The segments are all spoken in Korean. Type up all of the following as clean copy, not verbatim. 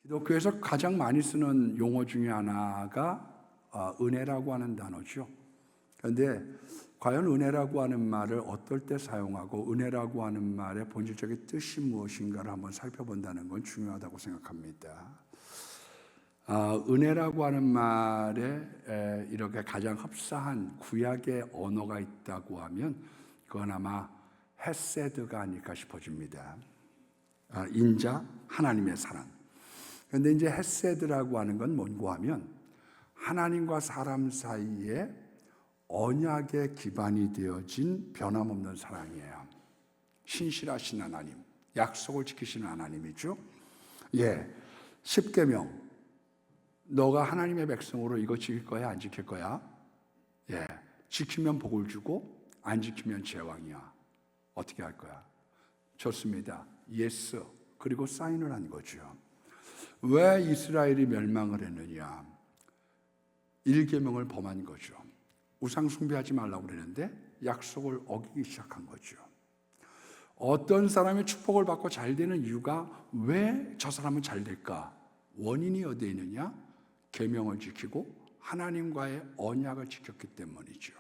기독교에서 가장 많이 쓰는 용어 중에 하나가 은혜라고 하는 단어죠. 그런데 과연 은혜라고 하는 말을 어떨 때 사용하고 은혜라고 하는 말의 본질적인 뜻이 무엇인가를 한번 살펴본다는 건 중요하다고 생각합니다. 은혜라고 하는 말에 이렇게 가장 흡사한 구약의 언어가 있다고 하면 그건 아마 헤세드가 아닐까 싶어집니다. 인자, 하나님의 사랑. 그런데 이제 헤세드라고 하는 건 뭔고 하면 하나님과 사람 사이에 언약의 기반이 되어진 변함없는 사랑이에요. 신실하신 하나님, 약속을 지키시는 하나님이죠. 10계명. 너가 하나님의 백성으로 이거 지킬 거야, 안 지킬 거야? 지키면 복을 주고 안 지키면 재앙이야. 어떻게 할 거야? 좋습니다. 예스. 그리고 사인을 한 거죠. 왜 이스라엘이 멸망을 했느냐? 1계명을 범한 거죠. 우상 숭배하지 말라고 그랬는데 약속을 어기기 시작한 거죠. 어떤 사람이 축복을 받고 잘 되는 이유가 왜 저 사람은 잘 될까? 원인이 어디에 있느냐? 계명을 지키고 하나님과의 언약을 지켰기 때문이죠.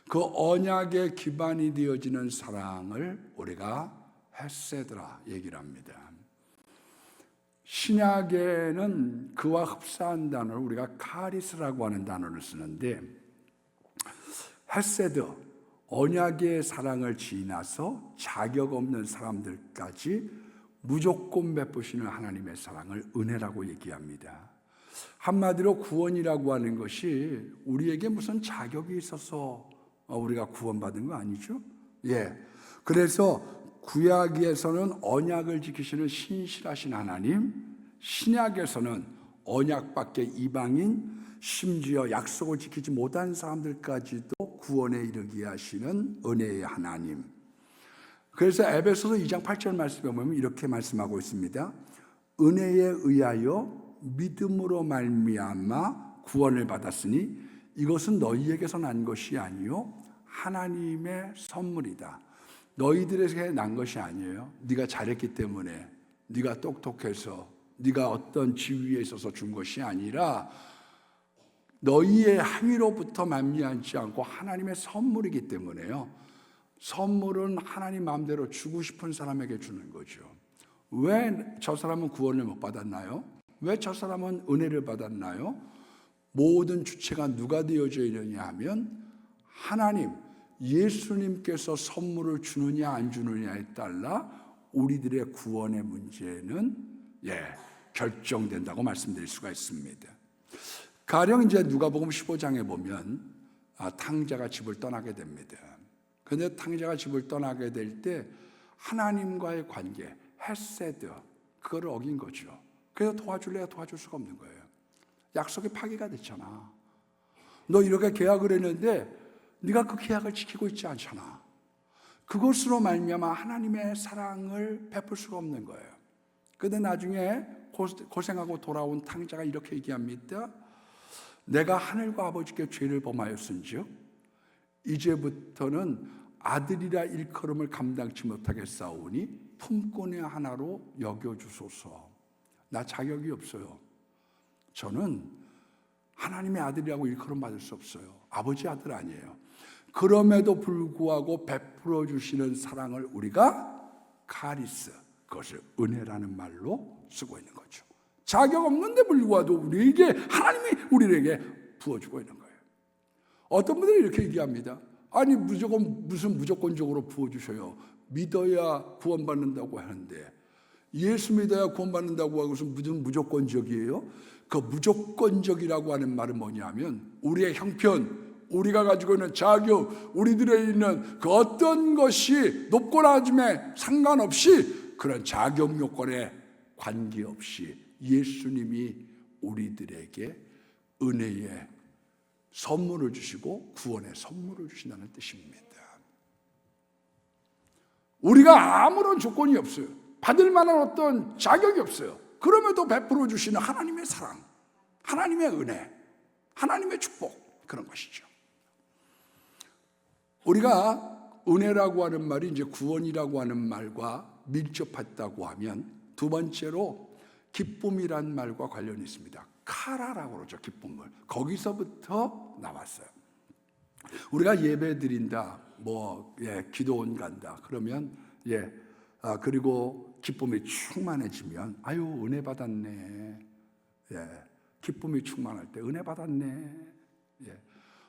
그 언약의 기반이 되어지는 사랑을 우리가 헤세드라 얘기를 합니다. 신약에는 그와 흡사한 단어를 우리가 카리스라고 하는 단어를 쓰는데, 헤세드, 언약의 사랑을 지나서 자격 없는 사람들까지 무조건 베푸시는 하나님의 사랑을 은혜라고 얘기합니다. 한마디로 구원이라고 하는 것이 우리에게 무슨 자격이 있어서 우리가 구원받은 거 아니죠? 그래서 구약에서는 언약을 지키시는 신실하신 하나님, 신약에서는 언약 밖의 이방인, 심지어 약속을 지키지 못한 사람들까지도 구원에 이르게 하시는 은혜의 하나님. 그래서 에베소서 2장 8절 말씀에 보면 이렇게 말씀하고 있습니다. 은혜에 의하여 믿음으로 말미암아 구원을 받았으니 이것은 너희에게서 난 것이 아니요 하나님의 선물이다. 너희들에게 난 것이 아니에요. 네가 잘했기 때문에, 네가 똑똑해서, 네가 어떤 지위에 있어서 준 것이 아니라 너희의 행위로부터 말미암지 않고 하나님의 선물이기 때문에요. 선물은 하나님 마음대로 주고 싶은 사람에게 주는 거죠. 왜 저 사람은 구원을 못 받았나요? 왜 저 사람은 은혜를 받았나요? 모든 주체가 누가 되어져 있느냐 하면 하나님, 예수님께서 선물을 주느냐 안 주느냐에 따라 우리들의 구원의 문제는 결정된다고 말씀드릴 수가 있습니다. 가령 이제 누가복음 15장에 보면 탕자가 집을 떠나게 됩니다. 그런데 탕자가 집을 떠나게 될 때 하나님과의 관계, 헤세드, 그거를 어긴 거죠. 그래서 도와줄래야 도와줄 수가 없는 거예요. 약속이 파기가 됐잖아. 너 이렇게 계약을 했는데 네가 그 계약을 지키고 있지 않잖아. 그것으로 말미암아 하나님의 사랑을 베풀 수가 없는 거예요. 그런데 나중에 고생하고 돌아온 탕자가 이렇게 얘기합니다. 내가 하늘과 아버지께 죄를 범하였은지요 이제부터는 아들이라 일컬음을 감당치 못하겠사오니 품꾼의 하나로 여겨주소서. 나 자격이 없어요. 저는 하나님의 아들이라고 일컬음 받을 수 없어요. 아버지 아들 아니에요. 그럼에도 불구하고 베풀어 주시는 사랑을 우리가 카리스, 그것을 은혜라는 말로 쓰고 있는 거죠. 자격 없는데 불구하고 우리에게 하나님이 우리에게 부어주고 있는 거예요. 어떤 분들은 이렇게 얘기합니다. 아니 무슨 무조건적으로 부어주셔요. 믿어야 구원받는다고 하는데 예수 믿어야 구원받는다고 하고 무슨 무조건적이에요? 그 무조건적이라고 하는 말은 뭐냐면 우리의 형편, 우리가 가지고 있는 자격, 우리들에 있는 그 어떤 것이 높고 낮음에 상관없이 그런 자격 요건에 관계없이 예수님이 우리들에게 은혜의 선물을 주시고 구원의 선물을 주신다는 뜻입니다. 우리가 아무런 조건이 없어요. 받을 만한 어떤 자격이 없어요. 그럼에도 베풀어 주시는 하나님의 사랑, 하나님의 은혜, 하나님의 축복, 그런 것이죠. 우리가 은혜라고 하는 말이 이제 구원이라고 하는 말과 밀접했다고 하면 두 번째로 기쁨이란 말과 관련이 있습니다. 카라라고 그러죠. 기쁨을. 거기서부터 나왔어요. 우리가 예배 드린다, 기도원 간다. 그러면 그리고 기쁨이 충만해지면 아유 은혜 받았네. 기쁨이 충만할 때 은혜 받았네.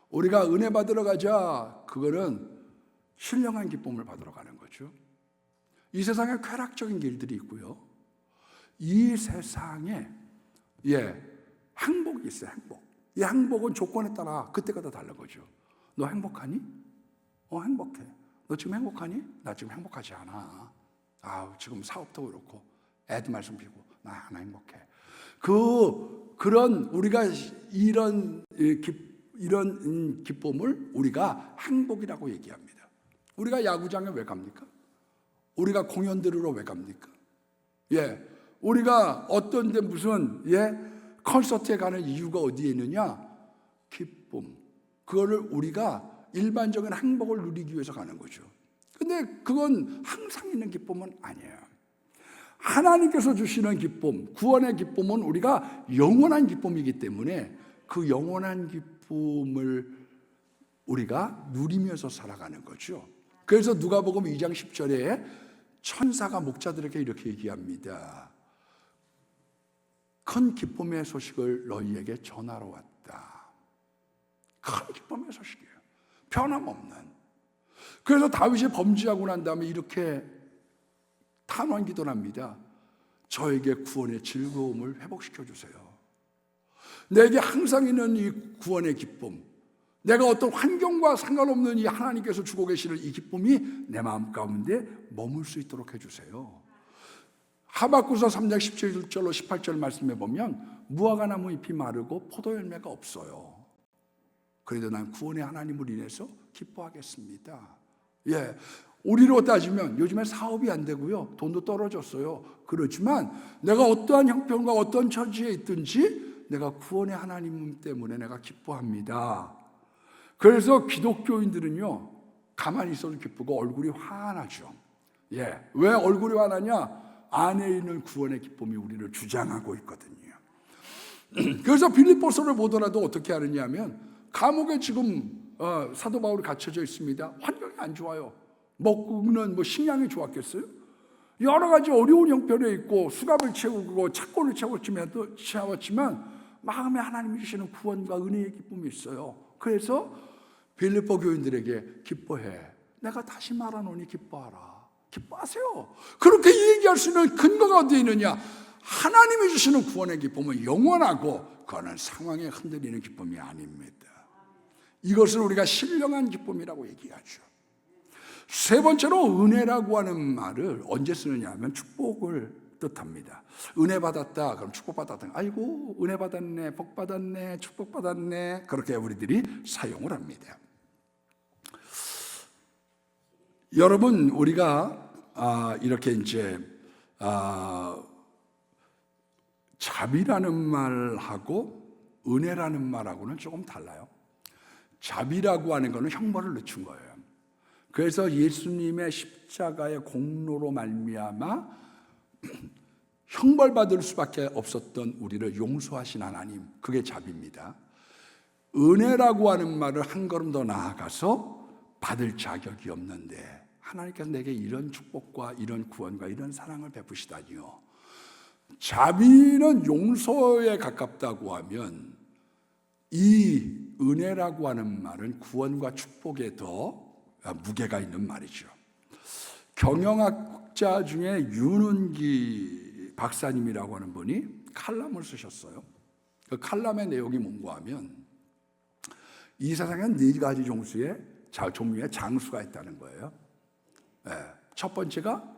우리가 은혜 받으러 가자. 그거는 신령한 기쁨을 받으러 가는 거죠. 이 세상에 쾌락적인 길들이 있고요. 이 세상에 행복이 있어요. 행복. 이 행복은 조건에 따라 그때마다 다른 거죠. 너 행복하니? 행복해. 너 지금 행복하니? 나 지금 행복하지 않아. 지금 사업도 그렇고 애도 말씀 피고 나 하나 행복해. 그런 우리가 이런 기쁨을 우리가 행복이라고 얘기합니다. 우리가 야구장에 왜 갑니까? 우리가 공연 들으러 왜 갑니까? 우리가 어떤 데 무슨 콘서트에 가는 이유가 어디에 있느냐? 기쁨. 그거를 우리가 일반적인 행복을 누리기 위해서 가는 거죠. 근데 그건 항상 있는 기쁨은 아니에요. 하나님께서 주시는 기쁨, 구원의 기쁨은 우리가 영원한 기쁨이기 때문에 그 영원한 기쁨을 우리가 누리면서 살아가는 거죠. 그래서 누가복음 2장 10절에 천사가 목자들에게 이렇게 얘기합니다. 큰 기쁨의 소식을 너희에게 전하러 왔다. 큰 기쁨의 소식이에요. 변함없는. 그래서 다윗이 범죄하고 난 다음에 이렇게 탄원 기도를 합니다. 저에게 구원의 즐거움을 회복시켜 주세요. 내게 항상 있는 이 구원의 기쁨, 내가 어떤 환경과 상관없는 이 하나님께서 주고 계시는 이 기쁨이 내 마음 가운데 머물 수 있도록 해주세요. 하박국서 3장 17절로 18절 말씀에 보면 무화과 나무 잎이 마르고 포도 열매가 없어요. 그래도 난 구원의 하나님을 인해서 기뻐하겠습니다. 우리로 따지면 요즘에 사업이 안 되고요. 돈도 떨어졌어요. 그렇지만 내가 어떠한 형편과 어떤 처지에 있든지 내가 구원의 하나님 때문에 내가 기뻐합니다. 그래서 기독교인들은요, 가만히 있어도 기쁘고 얼굴이 환하죠. 왜 얼굴이 환하냐? 안에 있는 구원의 기쁨이 우리를 주장하고 있거든요. 그래서 빌립보서를 보더라도 어떻게 하느냐 하면 감옥에 지금 사도 바울이 갇혀져 있습니다. 환경이 안 좋아요. 먹는 식량이 좋았겠어요? 여러 가지 어려운 형편에 있고 수갑을 채우고 착고를 채웠지만 마음에 하나님이 주시는 구원과 은혜의 기쁨이 있어요. 그래서 빌립보 교인들에게 기뻐해. 내가 다시 말하노니 기뻐하라. 기뻐하세요. 그렇게 얘기할 수 있는 근거가 어디에 있느냐? 하나님이 주시는 구원의 기쁨은 영원하고 그거는 상황에 흔들리는 기쁨이 아닙니다. 이것을 우리가 신령한 기쁨이라고 얘기하죠. 세 번째로 은혜라고 하는 말을 언제 쓰느냐 하면 축복을 뜻합니다. 은혜 받았다 그럼 축복 받았다. 아이고 은혜 받았네, 복 받았네, 축복 받았네. 그렇게 우리들이 사용을 합니다. 여러분 우리가 이렇게 이제 자비라는 말하고 은혜라는 말하고는 조금 달라요. 자비라고 하는 것은 형벌을 늦춘 거예요. 그래서 예수님의 십자가의 공로로 말미암아 형벌받을 수밖에 없었던 우리를 용서하신 하나님, 그게 자비입니다. 은혜라고 하는 말을 한 걸음 더 나아가서 받을 자격이 없는데 하나님께서 내게 이런 축복과 이런 구원과 이런 사랑을 베푸시다니요. 자비는 용서에 가깝다고 하면 이 은혜라고 하는 말은 구원과 축복에 더 무게가 있는 말이죠. 경영학자 중에 윤은기 박사님이라고 하는 분이 칼럼을 쓰셨어요. 그 칼럼의 내용이 뭔가 하면 이 세상엔 네 가지 종류의 장수가 있다는 거예요. 첫 번째가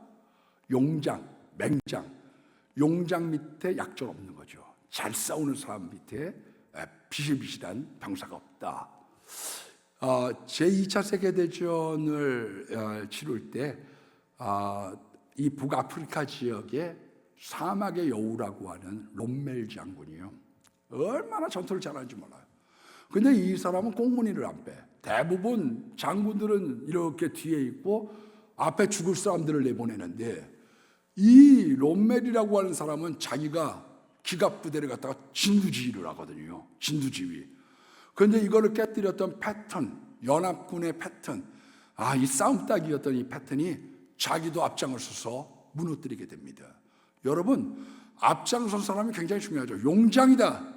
용장, 맹장. 용장 밑에 약점 없는 거죠. 잘 싸우는 사람 밑에 비실비실한 병사가 없다. 제2차 세계대전을 치룰 때 이 북아프리카 지역에 사막의 여우라고 하는 롬멜 장군이요. 얼마나 전투를 잘하는지 몰라요. 근데 이 사람은 꽁무니를 안 빼. 대부분 장군들은 이렇게 뒤에 있고 앞에 죽을 사람들을 내보내는데 이 롬멜이라고 하는 사람은 자기가 기갑부대를 갖다가 진두지휘를 하거든요. 진두지휘. 그런데 이거를 깨뜨렸던 패턴, 연합군의 패턴, 이 싸움 따기였던 이 패턴이 자기도 앞장을 서서 무너뜨리게 됩니다. 여러분, 앞장선 사람이 굉장히 중요하죠. 용장이다.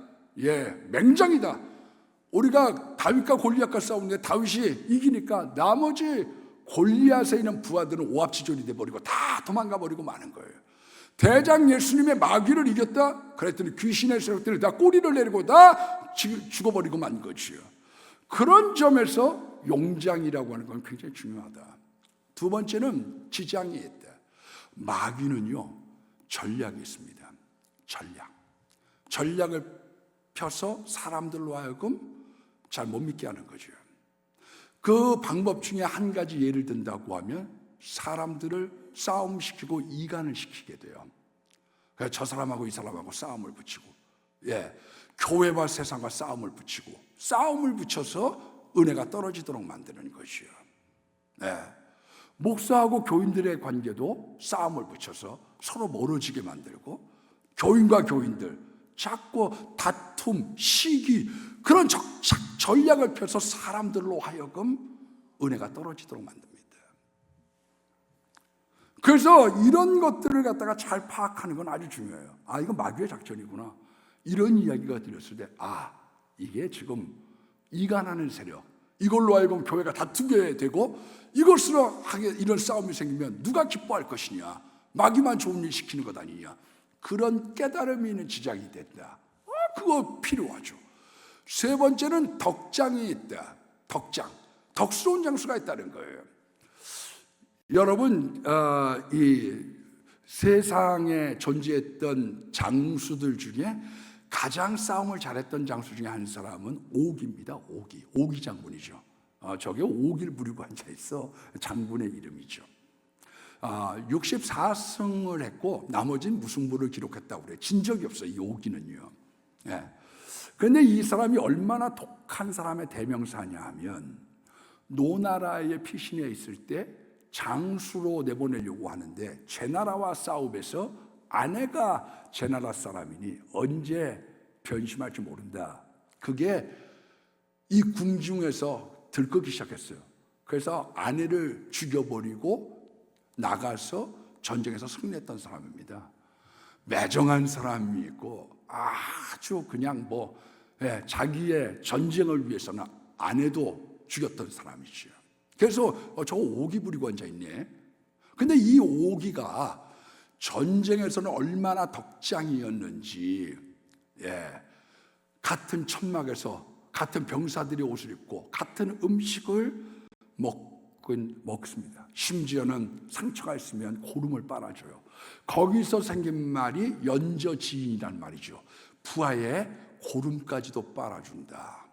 맹장이다. 우리가 다윗과 골리앗과 싸우는데 다윗이 이기니까 나머지 골리앗에 있는 부하들은 오합지졸이 돼버리고 다 도망가 버리고 마는 거예요. 대장 예수님의 마귀를 이겼다? 그랬더니 귀신의 세력들이 다 꼬리를 내리고 다 죽어버리고 만 거지요. 그런 점에서 용장이라고 하는 건 굉장히 중요하다. 두 번째는 지장이 있다. 마귀는요, 전략이 있습니다. 전략을 펴서 사람들로 하여금 잘 못 믿게 하는 거죠. 그 방법 중에 한 가지 예를 든다고 하면 사람들을 싸움시키고 이간을 시키게 돼요. 그래서 저 사람하고 이 사람하고 싸움을 붙이고, 교회와 세상과 싸움을 붙이고, 싸움을 붙여서 은혜가 떨어지도록 만드는 것이요. 목사하고 교인들의 관계도 싸움을 붙여서 서로 멀어지게 만들고, 교인과 교인들 자꾸 다툼, 시기, 그런 전략을 펴서 사람들로 하여금 은혜가 떨어지도록 만듭니다. 그래서 이런 것들을 갖다가 잘 파악하는 건 아주 중요해요. 이거 마귀의 작전이구나. 이런 이야기가 들렸을 때, 이게 지금 이간하는 세력, 이걸로 하여금 교회가 다투게 되고, 이것으로 하게 이런 싸움이 생기면 누가 기뻐할 것이냐, 마귀만 좋은 일 시키는 것 아니냐, 그런 깨달음이 있는 지장이 된다. 그거 필요하죠. 세 번째는 덕장이 있다. 덕스러운 장수가 있다는 거예요. 여러분, 이 세상에 존재했던 장수들 중에 가장 싸움을 잘했던 장수 중에 한 사람은 옥입니다. 옥이 장군이죠. 저게 옥을 부리고 앉아 있어. 장군의 이름이죠. 64승을 했고 나머지는 무승부를 기록했다고 그래요. 진 적이 없어요, 이 옥이는요. 그런데 이 사람이 얼마나 독한 사람의 대명사냐 하면, 노나라의 피신해 있을 때 장수로 내보내려고 하는데 제나라와 싸움에서 아내가 제나라 사람이니 언제 변심할지 모른다. 그게 이 궁중에서 들끓기 시작했어요. 그래서 아내를 죽여버리고 나가서 전쟁에서 승리했던 사람입니다. 매정한 사람이 있고 아주 그냥 자기의 전쟁을 위해서는 아내도 죽였던 사람이죠. 그래서 저 오기 부리고 앉아있네. 근데 이 오기가 전쟁에서는 얼마나 덕장이었는지, 같은 천막에서 같은 병사들이 옷을 입고 같은 음식을 먹습니다. 심지어는 상처가 있으면 고름을 빨아줘요. 거기서 생긴 말이 연저지인이란 말이죠. 부하의 고름까지도 빨아준다.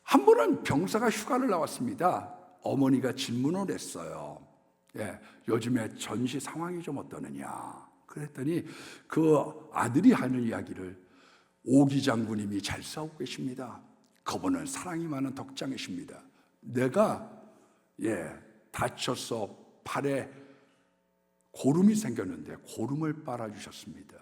한 번은 병사가 휴가를 나왔습니다. 어머니가 질문을 했어요. 요즘에 전시 상황이 좀 어떠느냐. 그랬더니 그 아들이 하는 이야기를, 오기 장군님이 잘 싸우고 계십니다. 그분은 사랑이 많은 덕장이십니다. 내가 다쳐서 팔에 고름이 생겼는데 고름을 빨아주셨습니다.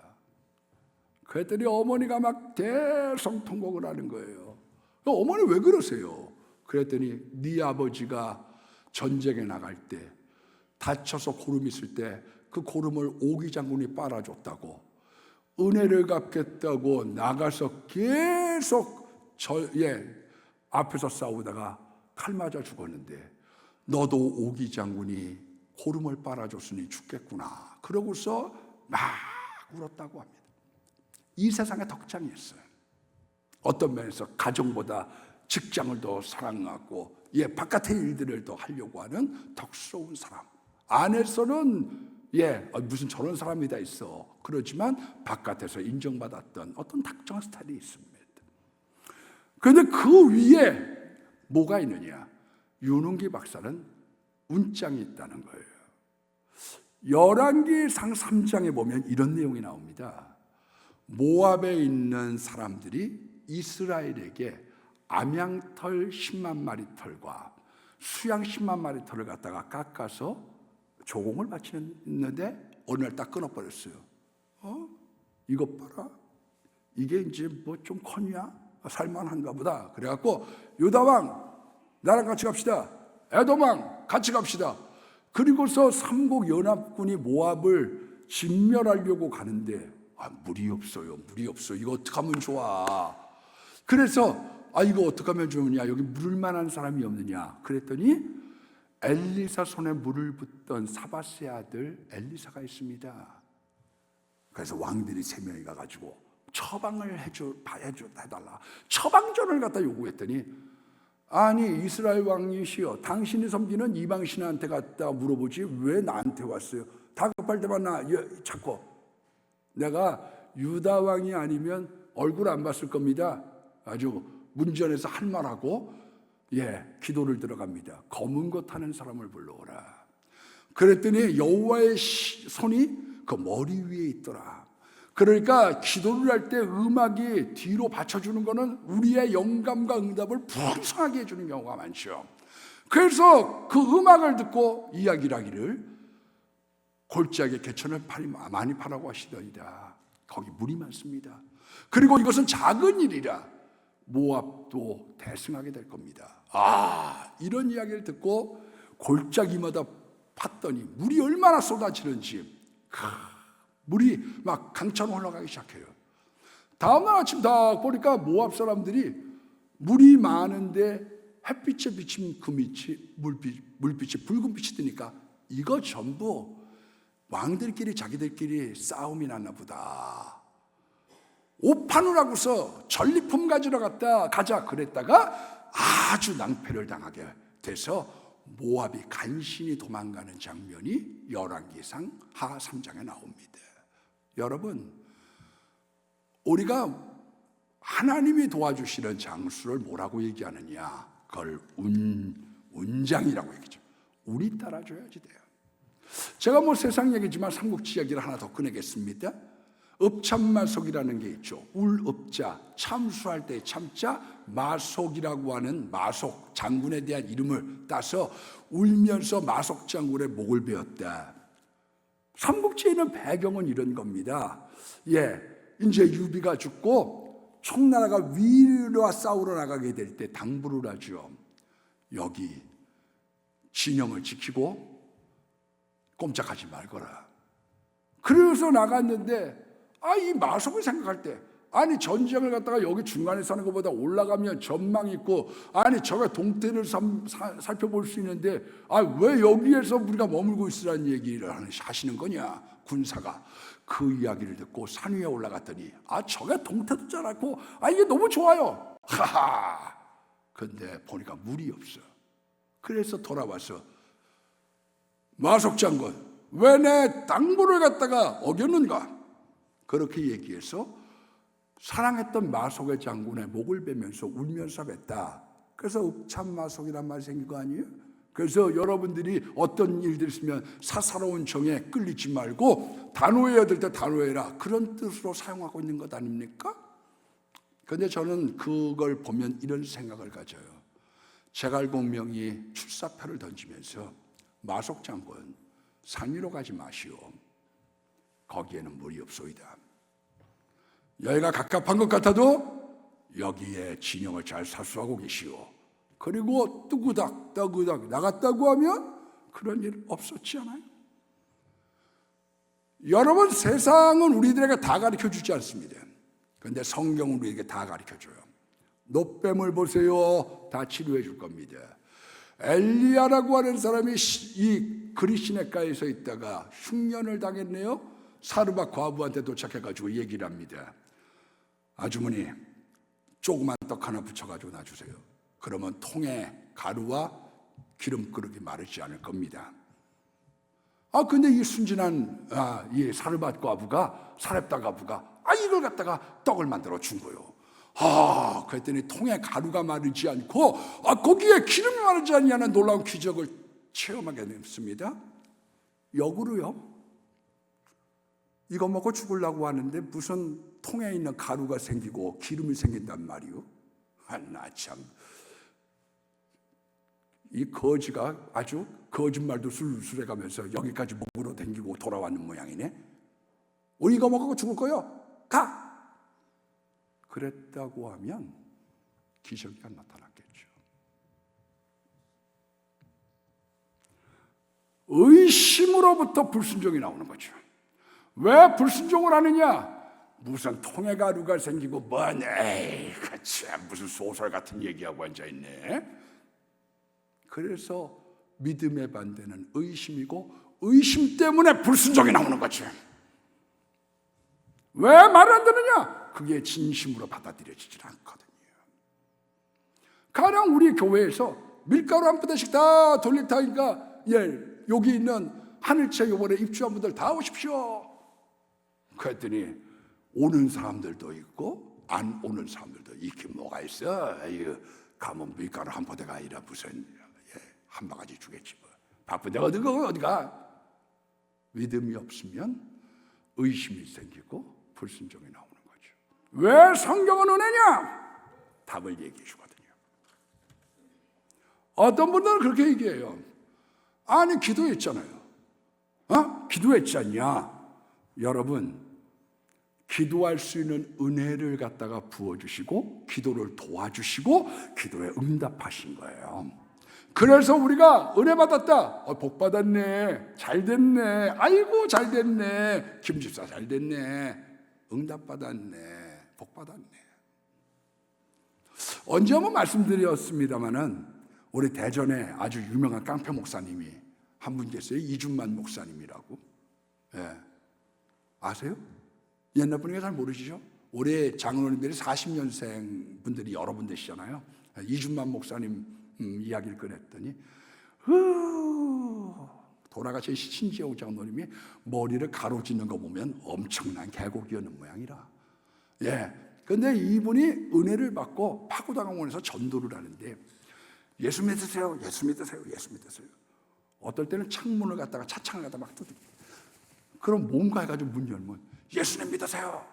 그랬더니 어머니가 막 대성통곡을 하는 거예요. 어머니 왜 그러세요? 그랬더니 네 아버지가 전쟁에 나갈 때 다쳐서 고름 있을 때 그 고름을 오기 장군이 빨아줬다고, 은혜를 갚겠다고 나가서 계속 앞에서 싸우다가 칼 맞아 죽었는데 너도 오기 장군이 고름을 빨아줬으니 죽겠구나. 그러고서 막 울었다고 합니다. 이 세상에 덕장이 있어요. 어떤 면에서 가정보다 직장을 더 사랑하고 바깥의 일들을 더 하려고 하는 덕스러운 사람. 안에서는 무슨 저런 사람이 다 있어. 그렇지만 바깥에서 인정받았던 어떤 특정 스타일이 있습니다. 그런데 그 위에 뭐가 있느냐? 윤은기 박사는 운장이 있다는 거예요. 열왕기상 3장에 보면 이런 내용이 나옵니다. 모압에 있는 사람들이 이스라엘에게 암양털 10만 마리 털과 수양 10만 마리 털을 갖다가 깎아서 조공을 바치는데 어느 날 딱 끊어버렸어요. 이것 봐라. 이게 이제 뭐 좀 컸냐? 살만한가 보다. 그래갖고 유다왕 나랑 같이 갑시다. 에돔왕 같이 갑시다. 그리고서 삼국 연합군이 모압을 진멸하려고 가는데 물이 없어요. 물이 없어. 이거 어떻게 하면 좋아? 그래서 이거 어떻게 하면 좋으냐? 여기 물을 만한 사람이 없느냐? 그랬더니 엘리사 손에 물을 붓던 사밧의 아들 엘리사가 있습니다. 그래서 왕들이 3명이 가가지고 처방을 해달라. 처방전을 갖다 요구했더니 아니 이스라엘 왕이시여 당신이 섬기는 이방신한테 갔다 물어보지 왜 나한테 왔어요? 다급할 때마다 자꾸 내가 유다 왕이 아니면 얼굴 안 봤을 겁니다. 아주 문전에서 할 말하고 기도를 들어갑니다. 검은 것 하는 사람을 불러오라. 그랬더니 여호와의 손이 그 머리 위에 있더라. 그러니까 기도를 할 때 음악이 뒤로 받쳐주는 거는 우리의 영감과 응답을 풍성하게 해주는 경우가 많죠. 그래서 그 음악을 듣고 이야기를 하기를 골짜기에 개천을 많이 파라고 하시더이다. 거기 물이 많습니다. 그리고 이것은 작은 일이라 모압도 대승하게 될 겁니다. 이런 이야기를 듣고 골짜기마다 팠더니 물이 얼마나 쏟아지는지 물이 막 강처럼 흘러가기 시작해요. 다음날 아침 딱 보니까 모압 사람들이 물이 많은데 햇빛에 비친 그 물빛이 붉은 빛이 뜨니까 이거 전부 왕들끼리 자기들끼리 싸움이 났나 보다. 옷 파느라고서 전리품 가지러 가자 그랬다가 아주 낭패를 당하게 돼서 모압이 간신히 도망가는 장면이 열왕기상 하 3장에 나옵니다. 여러분, 우리가 하나님이 도와주시는 장수를 뭐라고 얘기하느냐? 그걸 운장이라고 얘기죠. 운이 따라줘야지 돼요. 제가 뭐 세상 얘기지만 삼국지 이야기를 하나 더 꺼내겠습니다. 읍참마속이라는 게 있죠. 울읍자, 참수할 때 참자, 마속이라고 하는 마속 장군에 대한 이름을 따서 울면서 마속 장군의 목을 베었다. 삼국지에 있는 배경은 이런 겁니다. 이제 유비가 죽고 총나라가 위로와 싸우러 나가게 될 때 당부를 하죠. 여기 진영을 지키고 꼼짝하지 말거라. 그래서 나갔는데 이 마속을 생각할 때 아니 전쟁을 갖다가 여기 중간에 사는 것보다 올라가면 전망이 있고 아니 저가 동태를 살펴볼 수 있는데 왜 여기에서 우리가 머물고 있으라는 얘기를 하시는 거냐? 군사가 그 이야기를 듣고 산 위에 올라갔더니 저게 동태도 잘 않고 이게 너무 좋아요. 하하. 근데 보니까 물이 없어. 그래서 돌아와서 마속 장군 왜 내 당부를 갖다가 어겼는가? 그렇게 얘기해서 사랑했던 마속의 장군의 목을 베면서 울면서 뵀다. 그래서 읍참마속이란 말이 생긴 거 아니에요? 그래서 여러분들이 어떤 일들 있으면 사사로운 정에 끌리지 말고 단호해야 될 때 단호해라. 그런 뜻으로 사용하고 있는 것 아닙니까? 그런데 저는 그걸 보면 이런 생각을 가져요. 제갈공명이 출사표를 던지면서 마속 장군 산 위로 가지 마시오. 거기에는 물이 없소이다. 여기가 갑갑한 것 같아도 여기에 진영을 잘 사수하고 계시오. 그리고 뜨구닥 나갔다고 하면 그런 일 없었지 않아요? 여러분, 세상은 우리들에게 다 가르쳐주지 않습니다. 그런데 성경은 우리에게 다 가르쳐줘요. 노뱀을 보세요. 다 치료해 줄 겁니다. 엘리야라고 하는 사람이 이 그리시네가에서 있다가 흉년을 당했네요. 사르밧 과부한테 도착해가지고 얘기를 합니다. 아주머니, 조그만 떡 하나 붙여가지고 놔주세요. 그러면 통에 가루와 기름그릇이 마르지 않을 겁니다. 근데 이 순진한 이 사르밧 과부가 사렙다 과부가 이걸 갖다가 떡을 만들어 준 거예요. 그랬더니 통에 가루가 마르지 않고 거기에 기름이 마르지 않냐는 놀라운 기적을 체험하게 됐습니다. 역으로요. 이거 먹고 죽으려고 하는데 무슨 통에 있는 가루가 생기고 기름이 생긴단 말이요. 나 참. 이 거지가 아주 거짓말도 술술해 가면서 여기까지 목으로 댕기고 돌아왔는 모양이네. 우리 이거 먹고 죽을 거요. 가! 그랬다고 하면 기적이 안 나타났겠죠. 의심으로부터 불순종이 나오는 거죠. 왜 불순종을 하느냐? 무슨 통해가루가 생기고 뭔 에이 참 무슨 소설 같은 얘기하고 앉아있네. 그래서 믿음의 반대는 의심이고 의심 때문에 불순종이 나오는 거죠. 왜 말을 안 듣느냐? 그게 진심으로 받아들여지질 않거든요. 가령 우리 교회에서 밀가루 한 부대씩 다 돌릴 테니까 여기 있는 하늘채 요번에 입주한 분들 다 오십시오. 그랬더니 오는 사람들도 있고 안 오는 사람들도 있긴 뭐가 있어. 가면 밀가루 한 포대가 아니라 무슨 한 바가지 주겠지 뭐. 바쁜데 어디가. 믿음이 없으면 의심이 생기고 불순종이 나오는 거죠. 왜 성경은 은혜냐? 답을 얘기해 주거든요. 어떤 분들은 그렇게 얘기해요. 아니 기도했잖아요. 기도했잖냐? 여러분, 기도할 수 있는 은혜를 갖다가 부어주시고 기도를 도와주시고 기도에 응답하신 거예요. 그래서 우리가 은혜 받았다. 복 받았네. 잘 됐네. 아이고 잘 됐네. 김집사 잘 됐네. 응답 받았네. 복 받았네. 언제 한번 말씀드렸습니다마는 우리 대전에 아주 유명한 깡패 목사님이 한 분 계세요. 이준만 목사님이라고. 아세요? 옛날 분이니까 잘 모르시죠? 올해 장로님들이 40년생 분들이 여러 분 되시잖아요. 이준만 목사님 이야기를 꺼냈더니 돌아가신 신지영 장로님이 머리를 가로짓는 거 보면 엄청난 계곡이었는 모양이라. 근데 이분이 은혜를 받고 파고당원에서 전도를 하는데 예수 믿으세요, 예수 믿으세요, 예수 믿으세요. 어떨 때는 창문을 갖다가 차창을 갖다가 막 뜯어. 그럼 뭔가 해가지고 문 열면 예수님 믿으세요.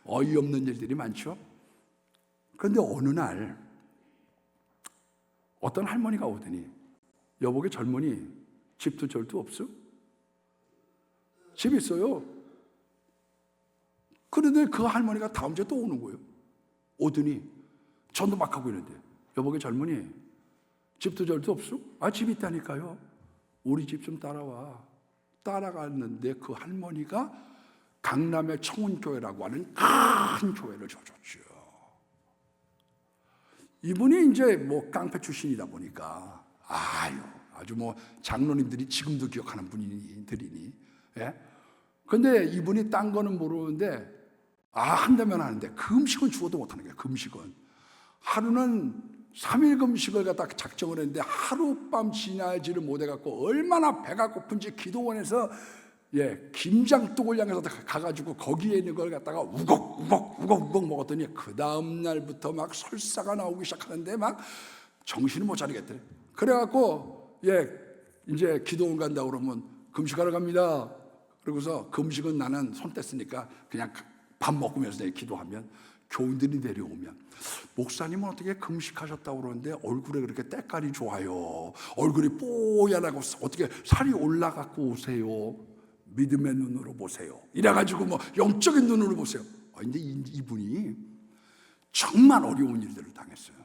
어이없는 일들이 많죠. 그런데 어느 날 어떤 할머니가 오더니 여보게 젊은이 집도 절도 없어? 집 있어요. 그런데 그 할머니가 다음 주에 또 오는 거예요. 오더니 전도 막 하고 있는데 여보게 젊은이 집도 절도 없어? 집 있다니까요. 우리 집 좀 따라와. 따라갔는데 그 할머니가 강남의 청운교회라고 하는 큰 교회를 줘줬죠. 이분이 이제 뭐 깡패 출신이다 보니까 아주 뭐 장로님들이 지금도 기억하는 분들이니. 근데 이분이 딴 거는 모르는데 한다면 하는데 금식은 죽어도 못하는 거예요. 금식은 하루는 3일 금식을 갖다 작정을 했는데 하룻밤 지나지를 못해갖고 얼마나 배가 고픈지 기도원에서 김장뚝을 향해서 가가지고 거기에 있는 걸 갖다가 우걱 먹었더니 그 다음 날부터 막 설사가 나오기 시작하는데 막 정신을 못 차리겠대. 그래갖고 이제 기도원 간다 그러면 금식하러 갑니다. 그러고서 금식은 나는 손 뗐으니까 그냥 밥 먹으면서 기도하면 교인들이 내려오면 목사님은 어떻게 금식하셨다고 그러는데 얼굴에 그렇게 때깔이 좋아요. 얼굴이 뽀얗고 어떻게 살이 올라갖고 오세요. 믿음의 눈으로 보세요. 이래가지고 뭐 영적인 눈으로 보세요. 근데 이분이 정말 어려운 일들을 당했어요.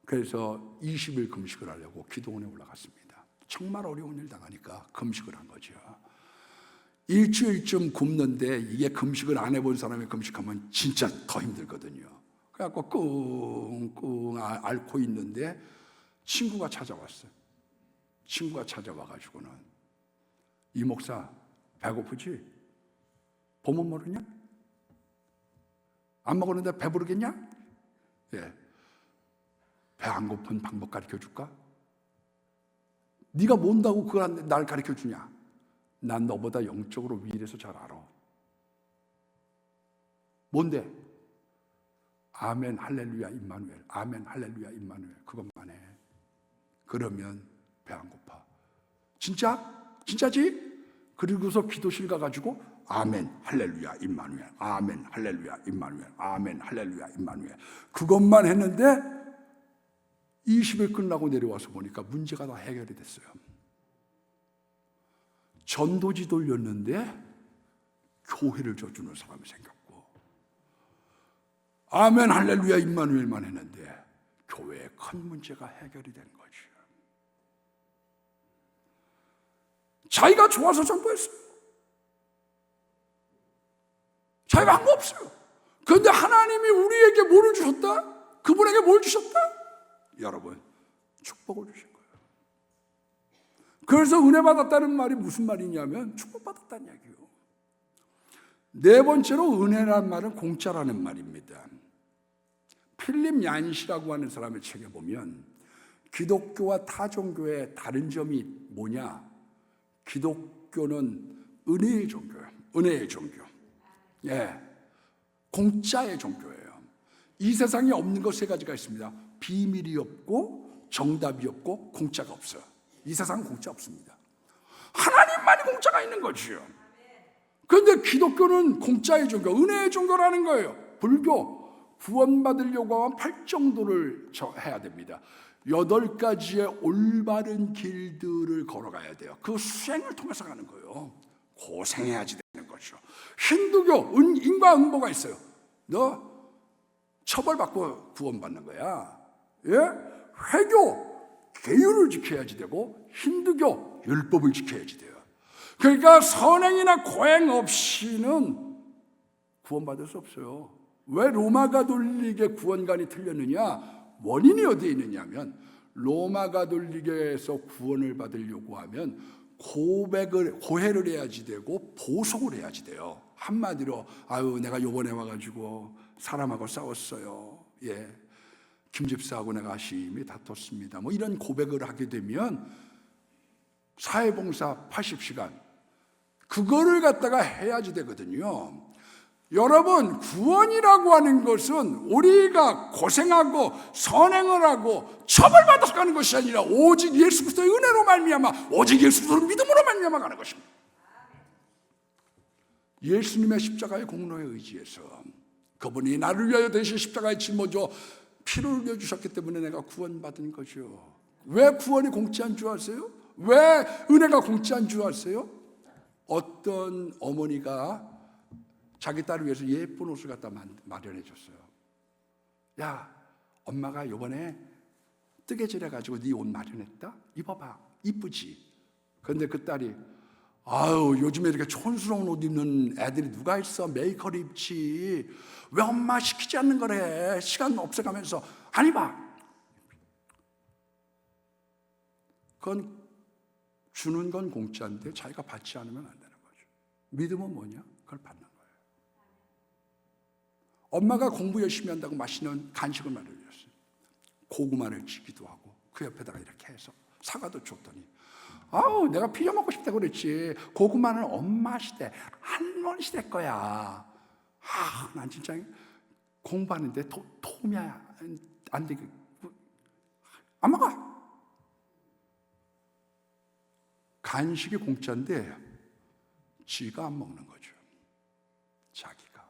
그래서 20일 금식을 하려고 기도원에 올라갔습니다. 정말 어려운 일 당하니까 금식을 한 거죠. 일주일쯤 굶는데 이게 금식을 안 해본 사람이 금식하면 진짜 더 힘들거든요. 그래갖고 끙끙 앓고 있는데 친구가 찾아왔어요. 친구가 찾아와가지고는 이 목사 배고프지? 보면 모르냐? 안 먹었는데 배부르겠냐? 배 안 고픈 방법 가르쳐줄까? 네가 뭔다고 그걸 날 가르쳐주냐? 난 너보다 영적으로 위에서 잘 알아. 뭔데? 아멘 할렐루야 임마누엘. 아멘 할렐루야 임마누엘. 그것만 해. 그러면 배 안 고파. 진짜? 진짜지? 그리고서 기도실 가가지고 아멘 할렐루야 임마누엘. 아멘 할렐루야 임마누엘. 아멘 할렐루야 임마누엘. 그것만 했는데 20일 끝나고 내려와서 보니까 문제가 다 해결이 됐어요. 전도지 돌렸는데 교회를 져주는 사람이 생겼고, 아멘 할렐루야 임마누엘만 했는데 교회의 큰 문제가 해결이 된 거죠. 자기가 좋아서 전도했어요. 자기가 한 거 없어요. 그런데 하나님이 우리에게 뭐를 주셨다? 그분에게 뭘 주셨다? 여러분, 축복을 주신 거예요. 그래서 은혜 받았다는 말이 무슨 말이냐면 축복받았다는 얘기예요. 네 번째로 은혜라는 말은 공짜라는 말입니다. 필립 얀시라고 하는 사람의 책에 보면 기독교와 타 종교의 다른 점이 뭐냐? 기독교는 은혜의 종교예요. 은혜의 종교. 예, 공짜의 종교예요. 이 세상에 없는 것 세 가지가 있습니다. 비밀이 없고 정답이 없고 공짜가 없어요. 이 세상은 공짜 없습니다. 하나님만이 공짜가 있는 거지요. 그런데 기독교는 공짜의 종교, 은혜의 종교라는 거예요. 불교, 구원받으려고 하면 8정도를 해야 됩니다. 8가지의 올바른 길들을 걸어가야 돼요. 그 수행을 통해서 가는 거예요. 고생해야지 되는 거죠. 힌두교, 인과응보가 있어요. 너 처벌받고 구원받는 거야. 예? 회교, 계율을 지켜야지 되고, 힌두교, 율법을 지켜야지 돼요. 그러니까 선행이나 고행 없이는 구원받을 수 없어요. 왜 로마 가톨릭의 구원관이 틀렸느냐? 원인이 어디에 있느냐면 로마 가톨릭에서 구원을 받으려고 하면 고해를 해야지 되고 보속을 해야지 돼요. 한마디로 아유 내가 요번에 와가지고 사람하고 싸웠어요. 예, 김 집사하고 내가 심히 다퉜습니다. 뭐 이런 고백을 하게 되면 사회봉사 80시간 그거를 갖다가 해야지 되거든요. 여러분, 구원이라고 하는 것은 우리가 고생하고 선행을 하고 처벌받아서 가는 것이 아니라 오직 예수 그리스도의 은혜로 말미암아, 오직 예수 그리스도의 믿음으로 말미암아 가는 것입니다. 예수님의 십자가의 공로에 의지해서 그분이 나를 위하여 대신 십자가에 짊어져 피를 흘려주셨기 때문에 내가 구원받은 거죠. 왜 구원이 공짜인 줄 아세요? 왜 은혜가 공짜인 줄 아세요? 어떤 어머니가 자기 딸을 위해서 예쁜 옷을 갖다 마련해 줬어요. 야, 엄마가 요번에 뜨개질 해가지고 네 옷 마련했다? 입어봐. 이쁘지? 그런데 그 딸이 아유 요즘에 이렇게 촌스러운 옷 입는 애들이 누가 있어? 메이커를 입지. 왜 엄마 시키지 않는 거래? 시간 없애가면서 안 입어. 그건 주는 건 공짜인데 자기가 받지 않으면 안 되는 거죠. 믿음은 뭐냐? 그걸 받는 거예요. 엄마가 공부 열심히 한다고 맛있는 간식을 마련해줬어요. 고구마를 찌기도 하고 그 옆에다가 이렇게 해서 사과도 줬더니 아우 내가 피자 먹고 싶다고 그랬지. 고구마는 엄마 시대, 할머니 시대 거야. 난 진짜 공부하는데 도움이 안 되게 안 먹어. 간식이 공짜인데 지가 안 먹는 거죠. 자기가.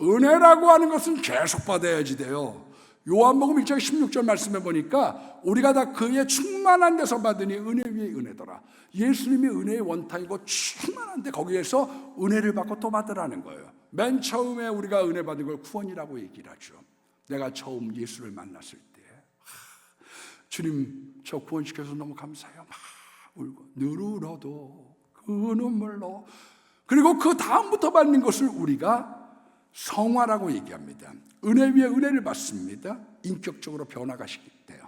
은혜라고 하는 것은 계속 받아야지 돼요. 요한복음 1장 16절 말씀해 보니까 우리가 다 그의 충만한 데서 받으니 은혜 위에 은혜더라. 예수님이 은혜의 원탕이고 충만한데 거기에서 은혜를 받고 또 받으라는 거예요. 맨 처음에 우리가 은혜 받은 걸 구원이라고 얘기를 하죠. 내가 처음 예수를 만났을 때 주님 저 구원시켜서 너무 감사해요. 막 울고 늘 울어도 그 눈물로. 그리고 그 다음부터 받는 것을 우리가 성화라고 얘기합니다. 은혜 위에 은혜를 받습니다. 인격적으로 변화가 돼요.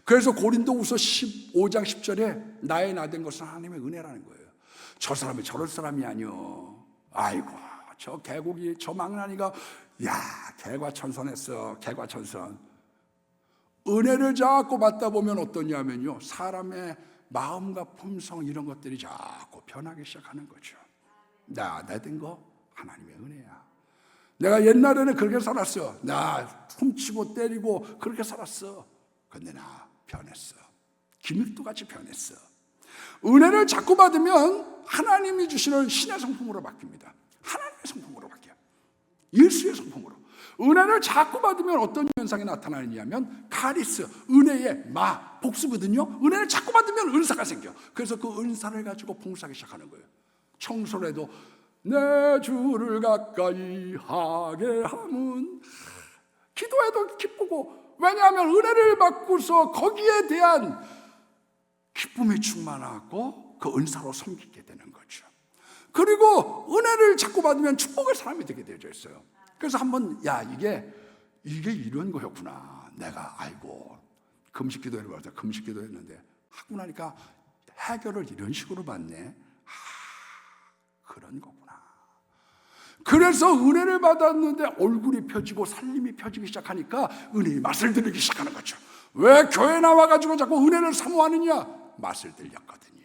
그래서 고린도후서 15장 10절에 나의 나 된 것은 하나님의 은혜라는 거예요. 저 사람이 저럴 사람이 아니요. 아이고 저 개고기 저 망나니가 야 개과천선했어. 개과천선. 은혜를 자꾸 받다 보면 어떠냐면요, 사람의 마음과 품성 이런 것들이 자꾸 변하기 시작하는 거죠. 나 된 거 하나님의 은혜야. 내가 옛날에는 그렇게 살았어. 나 훔치고 때리고 그렇게 살았어. 근데 나 변했어. 기믹도 같이 변했어. 은혜를 자꾸 받으면 하나님이 주시는 신의 성품으로 바뀝니다. 하나님의 성품으로 바뀌어요. 예수의 성품으로. 은혜를 자꾸 받으면 어떤 현상이 나타나느냐면 카리스, 은혜의 복수거든요. 은혜를 자꾸 받으면 은사가 생겨. 그래서 그 은사를 가지고 봉사하기 시작하는 거예요. 청소를 해도 내 주를 가까이 하게 함은, 기도해도 기쁘고, 왜냐하면 은혜를 받고서 거기에 대한 기쁨이 충만하고 그 은사로 섬기게 되는 거죠. 그리고 은혜를 자꾸 받으면 축복의 사람이 되게 되어져 있어요. 그래서 한번 이게 이런 거였구나. 내가 아이고 금식 기도를 받았다. 금식 기도했는데 하고 나니까 해결을 이런 식으로 받네. 그런 거구나. 그래서 은혜를 받았는데 얼굴이 펴지고 살림이 펴지기 시작하니까 은혜의 맛을 들리기 시작하는 거죠. 왜 교회 나와가지고 자꾸 은혜를 사모하느냐? 맛을 들렸거든요.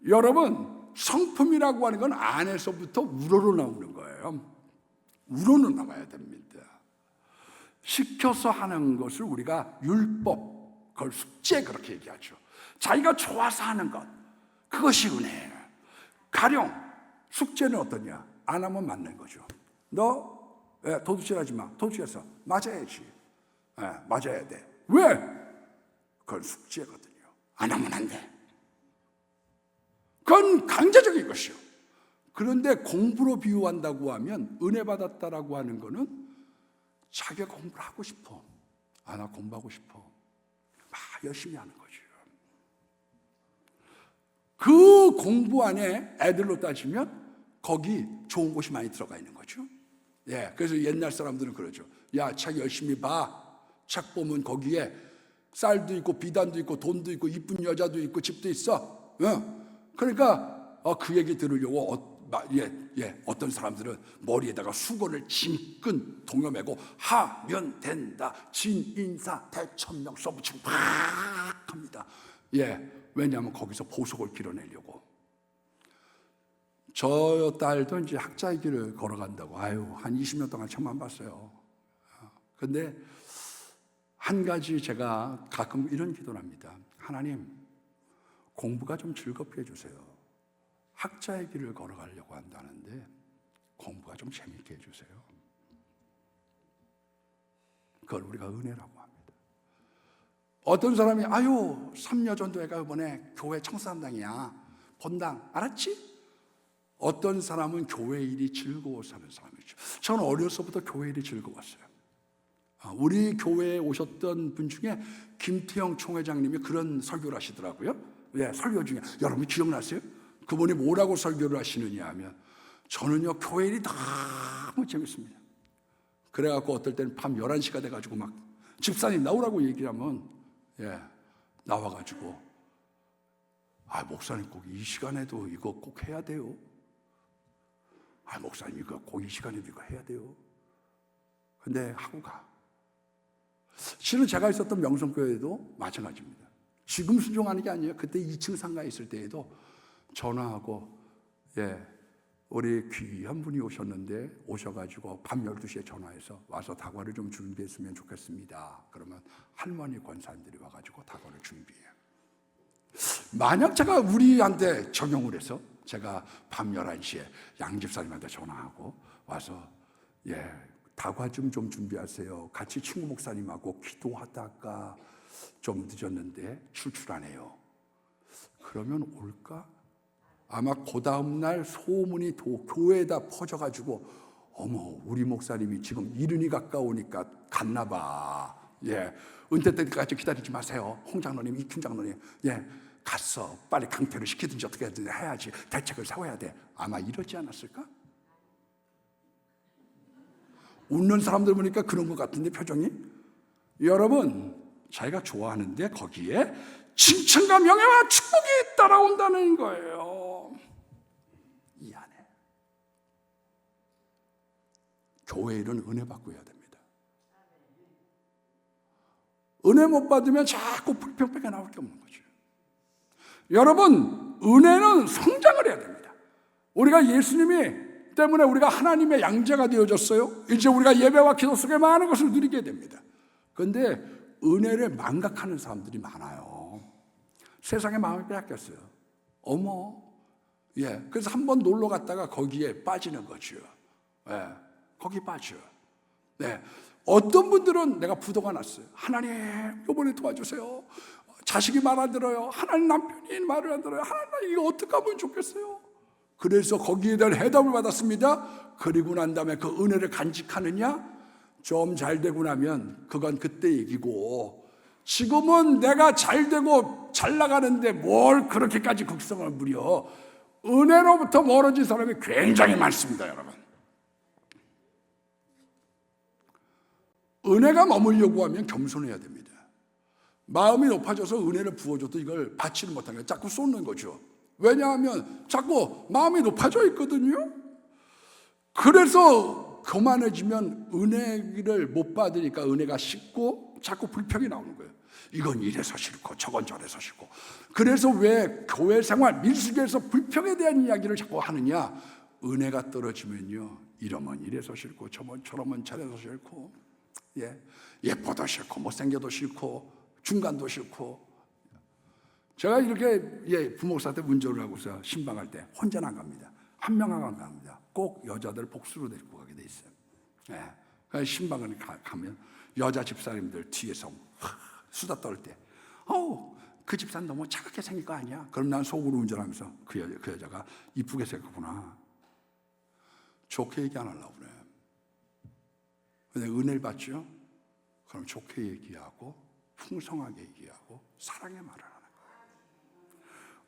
여러분, 성품이라고 하는 건 안에서부터 우러러 나오는 거예요. 우러러 나와야 됩니다. 시켜서 하는 것을 우리가 율법, 그걸 숙제 그렇게 얘기하죠. 자기가 좋아서 하는 것, 그것이 은혜예요. 가령 숙제는 어떠냐? 안 하면 맞는 거죠. 너 도둑질하지 마. 도둑질해서 맞아야지. 맞아야 돼. 왜? 그건 숙제거든요. 안 하면 안 돼. 그건 강제적인 것이요. 그런데 공부로 비유한다고 하면 은혜 받았다라고 하는 거는 자기가 공부를 하고 싶어. 나 공부하고 싶어. 막 열심히 하는 거죠. 그 공부 안에 애들로 따지면 거기 좋은 곳이 많이 들어가 있는 거죠. 그래서 옛날 사람들은 그러죠. 책 열심히 봐. 책 보면 거기에 쌀도 있고 비단도 있고 돈도 있고 이쁜 여자도 있고 집도 있어. 그러니까 그 얘기 들으려고 어떤 사람들은 머리에다가 수건을 짐끈 동여매고 하면 된다. 진인사 대천명 써붙이고 막 합니다. 왜냐하면 거기서 보석을 길어내려고. 저 딸도 이제 학자의 길을 걸어간다고 한 20년 동안 처음 안 봤어요. 근데 한 가지 제가 가끔 이런 기도를 합니다. 하나님, 공부가 좀 즐겁게 해주세요. 학자의 길을 걸어가려고 한다는데 공부가 좀 재밌게 해주세요. 그걸 우리가 은혜라고 합니다. 어떤 사람이 3여전도회가 이번에 교회 청소한당이야. 본당 알았지? 어떤 사람은 교회 일이 즐거워서 하는 사람이죠. 저는 어려서부터 교회 일이 즐거웠어요. 우리 교회에 오셨던 분 중에 김태형 총회장님이 그런 설교를 하시더라고요. 설교 중에 여러분 기억나세요? 그분이 뭐라고 설교를 하시느냐 하면 저는요 교회 일이 너무 재밌습니다. 그래갖고 어떨 때는 밤 11시가 돼가지고 막 집사님 나오라고 얘기하면 나와가지고 목사님 꼭 이 시간에도 이거 꼭 해야 돼요. 목사님 이거 꼭 이 시간에도 이거 해야 돼요. 근데 하고 가. 실은 제가 있었던 명성교회도 마찬가지입니다. 지금 순종하는 게 아니에요. 그때 2층 상가에 있을 때에도 전화하고 우리 귀한 분이 오셔가지고 밤 12시에 전화해서 와서 다과를 좀 준비했으면 좋겠습니다. 그러면 할머니 권사님들이 와가지고 다과를 준비해요. 만약 제가 우리한테 적용을 해서 제가 밤 11시에 양집사님한테 전화하고 와서 다과 좀 준비하세요. 같이 친구 목사님하고 기도하다가 좀 늦었는데 출출하네요. 그러면 올까? 아마 그 다음날 소문이 교회에다 퍼져가지고 어머 우리 목사님이 지금 이른이 가까우니까 갔나 봐. 은퇴 때까지 기다리지 마세요. 홍 장로님, 이춘 장로님 갔어. 빨리 강퇴를 시키든지 어떻게 해야지 해야지. 대책을 세워야 돼. 아마 이러지 않았을까? 웃는 사람들 보니까 그런 것 같은데 표정이. 여러분 자기가 좋아하는데 거기에 칭찬과 명예와 축복이 따라온다는 거예요. 이 안에 교회 일은 은혜 받고 해야 됩니다. 은혜 못 받으면 자꾸 불평밖에 나올 게 없는 거죠. 여러분 은혜는 성장을 해야 됩니다. 우리가 예수님이 때문에 우리가 하나님의 양자가 되어졌어요. 이제 우리가 예배와 기도 속에 많은 것을 누리게 됩니다. 그런데 은혜를 망각하는 사람들이 많아요. 세상에 마음이 빼앗겼어요. 어머, 그래서 한번 놀러 갔다가 거기에 빠지는 거죠. 거기 빠져. 네. 어떤 분들은 내가 부도가 났어요. 하나님, 이번에 도와주세요. 자식이 말 안 들어요. 하나님, 남편이 말을 안 들어요. 하나님, 이거 어떻게 하면 좋겠어요? 그래서 거기에 대한 해답을 받았습니다. 그리고 난 다음에 그 은혜를 간직하느냐? 좀 잘 되고 나면 그건 그때 얘기고, 지금은 내가 잘 되고 잘 나가는데 뭘 그렇게까지 극성을 부려. 은혜로부터 멀어진 사람이 굉장히 많습니다, 여러분. 은혜가 머물려고 하면 겸손해야 됩니다. 마음이 높아져서 은혜를 부어줘도 이걸 받지를 못하는 거예요. 자꾸 쏟는 거죠. 왜냐하면 자꾸 마음이 높아져 있거든요. 그래서 교만해지면 은혜를 못 받으니까 은혜가 식고 자꾸 불평이 나오는 거예요. 이건 이래서 싫고 저건 저래서 싫고. 그래서 왜 교회 생활 밀수교에서 불평에 대한 이야기를 자꾸 하느냐? 은혜가 떨어지면요, 이러면 이래서 싫고 저러면 저래서 싫고, 예뻐도 싫고 못생겨도 싫고 중간도 싫고. 제가 이렇게 부목사한테 운전을 하고서 신방할 때 혼자는 안 갑니다. 한 명하고 안 갑니다. 꼭 여자들 복수로 데리고 가게 돼 있어요. 신방을 가면 여자 집사님들 뒤에서 수다 떨 때, 그 집사는 너무 차갑게 생긴 거 아니야? 그럼 난 속으로 운전하면서 그 여자가 이쁘게 생겼구나. 좋게 얘기 안 하려고 그래. 근데 은혜를 받죠? 그럼 좋게 얘기하고 풍성하게 얘기하고 사랑의 말을 하는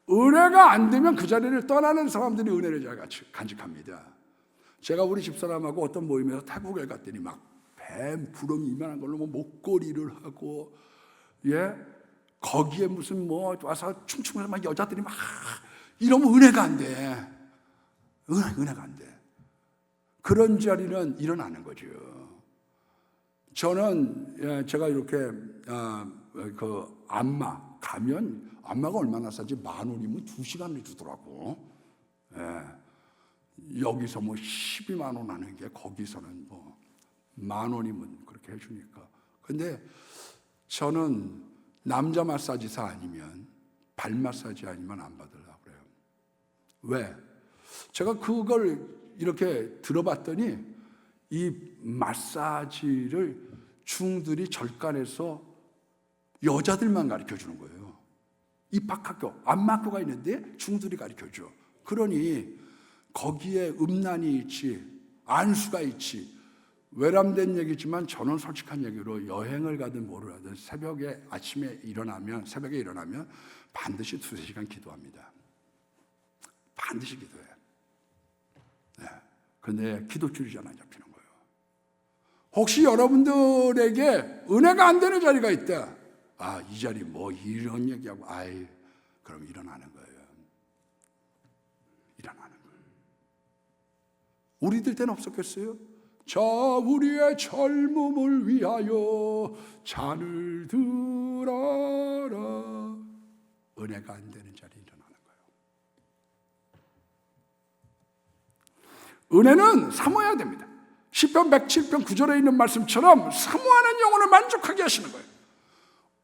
거예요. 은혜가 안 되면 그 자리를 떠나는 사람들이 은혜를 잘 간직합니다. 제가 우리 집사람하고 어떤 모임에서 태국에 갔더니 막 뱀 부렁이 이만한 걸로 목걸이를 하고, 거기에 무슨 와서 춤추면서 막 여자들이 막 이러면 은혜가 안 돼. 은혜가 안 돼. 그런 자리는 일어나는 거죠. 저는 제가 이렇게 그 안마 가면, 안마가 얼마나 싸지? 10,000원이면 2시간을 주더라고. 여기서 12만 원 하는 게 거기서는 10,000원이면 그렇게 해주니까. 근데 저는 남자 마사지사 아니면, 발 마사지 아니면 안 받으려고 그래요. 왜? 제가 그걸 이렇게 들어봤더니 이 마사지를 중들이 절간에서 여자들만 가르쳐 주는 거예요. 입학학교, 안마학교가 있는데 중들이 가르쳐 줘. 그러니 거기에 음란이 있지, 안수가 있지. 외람된 얘기지만 저는 솔직한 얘기로 여행을 가든 뭐를 하든 새벽에 새벽에 일어나면 반드시 2-3시간 기도합니다. 반드시 기도해. 근데 기도줄이 잘 안 잡히는 거예요. 혹시 여러분들에게 은혜가 안 되는 자리가 있다. 이 자리 이런 얘기하고, 그럼 일어나는 거예요. 일어나는 거예요. 우리들 때는 없었겠어요? 자, 우리의 젊음을 위하여 잔을 들어라. 은혜가 안 되는 자리에 일어나는 거예요. 은혜는 사모해야 됩니다. 시편 107편 9절에 있는 말씀처럼 사모하는 영혼을 만족하게 하시는 거예요.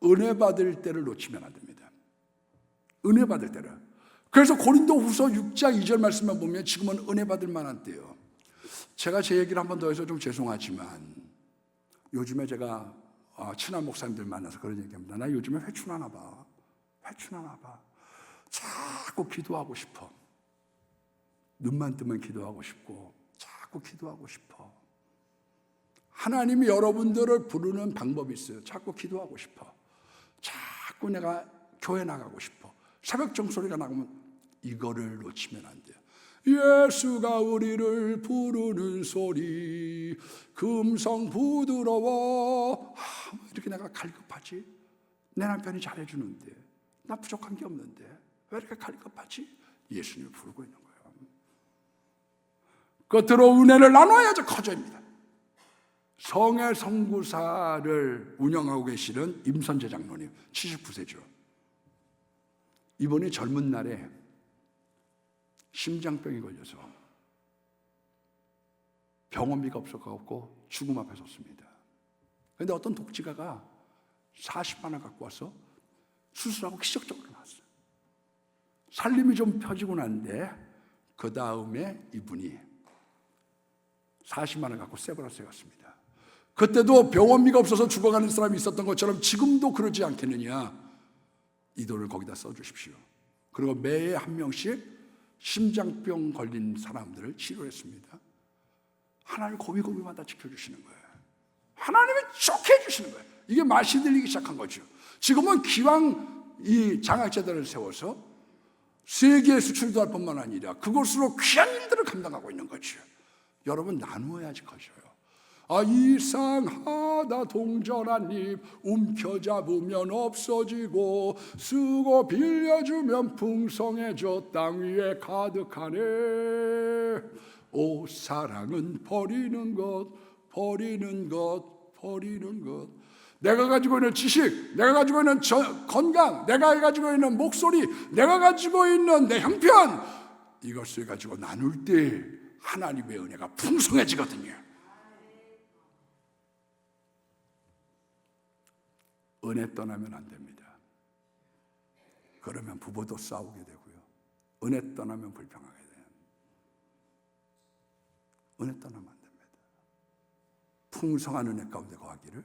은혜 받을 때를 놓치면 안 됩니다. 은혜 받을 때를. 그래서 고린도후서 6장 2절 말씀만 보면 지금은 은혜 받을 만한 때요. 제가 제 얘기를 한 번 더 해서 좀 죄송하지만, 요즘에 제가 친한 목사님들 만나서 그런 얘기합니다. 나 요즘에 회춘하나 봐. 자꾸 기도하고 싶어. 눈만 뜨면 기도하고 싶고 자꾸 기도하고 싶어. 하나님이 여러분들을 부르는 방법이 있어요. 자꾸 기도하고 싶어. 자꾸 내가 교회 나가고 싶어. 새벽 종소리가 나가면 이거를 놓치면 안 돼요. 예수가 우리를 부르는 소리 금성 부드러워. 이렇게 내가 갈급하지? 내 남편이 잘해주는데, 나 부족한 게 없는데 왜 이렇게 갈급하지? 예수님을 부르고 있는 거예요. 끝으로 은혜를 나눠야지 커져입니다. 성의 선구사를 운영하고 계시는 임선재 장로님 79세죠. 이번에 젊은 날에 심장병이 걸려서 병원비가 없어갖고 죽음 앞에 섰습니다. 그런데 어떤 독지가가 40만 원 갖고 와서 수술하고 기적적으로 나왔어요. 살림이 좀 펴지고 난데 그 다음에 이분이 40만 원 갖고 세브란스에 갔습니다. 그때도 병원비가 없어서 죽어가는 사람이 있었던 것처럼 지금도 그러지 않겠느냐. 이 돈을 거기다 써주십시오. 그리고 매해 한 명씩 심장병 걸린 사람들을 치료했습니다. 하나님 고비고비마다 지켜주시는 거예요. 하나님이 좋게 해주시는 거예요. 이게 맛이 들리기 시작한 거죠. 지금은 기왕 이 장학재단을 세워서 세계에 수출도 할 뿐만 아니라 그것으로 귀한 일들을 감당하고 있는 거죠. 여러분 나누어야지 커져요. 이상하다 동전한 입 움켜잡으면 없어지고 쓰고 빌려주면 풍성해져 땅 위에 가득하네. 오 사랑은 버리는 것 버리는 것 버리는 것. 내가 가지고 있는 지식, 내가 가지고 있는 건강, 내가 가지고 있는 목소리, 내가 가지고 있는 내 형편, 이것을 가지고 나눌 때 하나님의 은혜가 풍성해지거든요. 은혜 떠나면 안 됩니다. 그러면 부부도 싸우게 되고요. 은혜 떠나면 불평하게 돼요. 은혜 떠나면 안 됩니다. 풍성한 은혜 가운데 거하기를